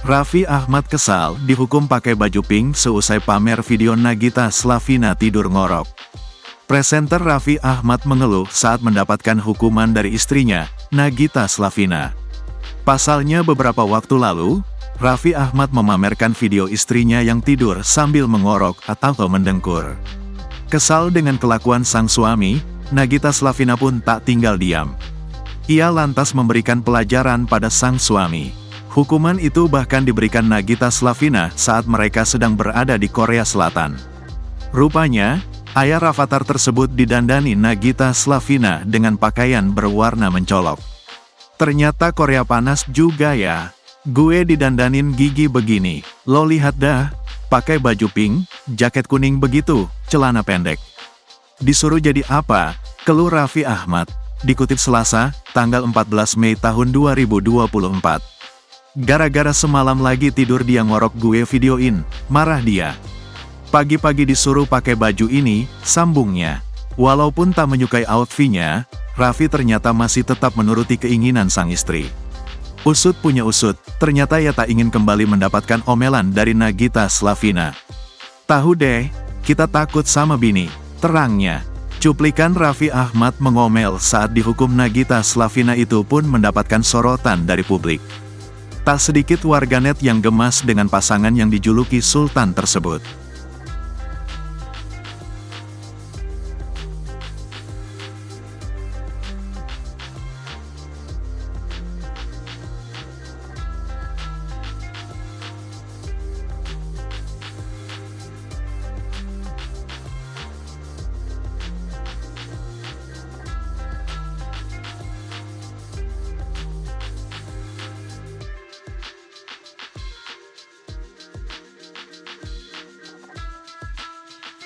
Raffi Ahmad kesal dihukum pakai baju pink seusai pamer video Nagita Slavina tidur ngorok. Presenter Raffi Ahmad mengeluh saat mendapatkan hukuman dari istrinya, Nagita Slavina. Pasalnya beberapa waktu lalu, Raffi Ahmad memamerkan video istrinya yang tidur sambil mengorok atau mendengkur. Kesal dengan kelakuan sang suami, Nagita Slavina pun tak tinggal diam. Ia lantas memberikan pelajaran pada sang suami. Hukuman itu bahkan diberikan Nagita Slavina saat mereka sedang berada di Korea Selatan. Rupanya, ayah Rafathar tersebut didandani Nagita Slavina dengan pakaian berwarna mencolok. Ternyata Korea panas juga ya. Gue didandanin gigi begini, lo lihat dah, pakai baju pink, jaket kuning begitu, celana pendek. Disuruh jadi apa? Keluh Raffi Ahmad. Dikutip Selasa, tanggal 14 Mei tahun 2024. Gara-gara semalam lagi tidur dia ngorok gue videoin, marah dia. Pagi-pagi disuruh pakai baju ini, sambungnya. Walaupun tak menyukai outfitnya, Raffi ternyata masih tetap menuruti keinginan sang istri. Usut punya usut, ternyata ia tak ingin kembali mendapatkan omelan dari Nagita Slavina. Tahu deh, kita takut sama bini, terangnya. Cuplikan Raffi Ahmad mengomel saat dihukum Nagita Slavina itu pun mendapatkan sorotan dari publik. Tak sedikit warganet yang gemas dengan pasangan yang dijuluki Sultan tersebut.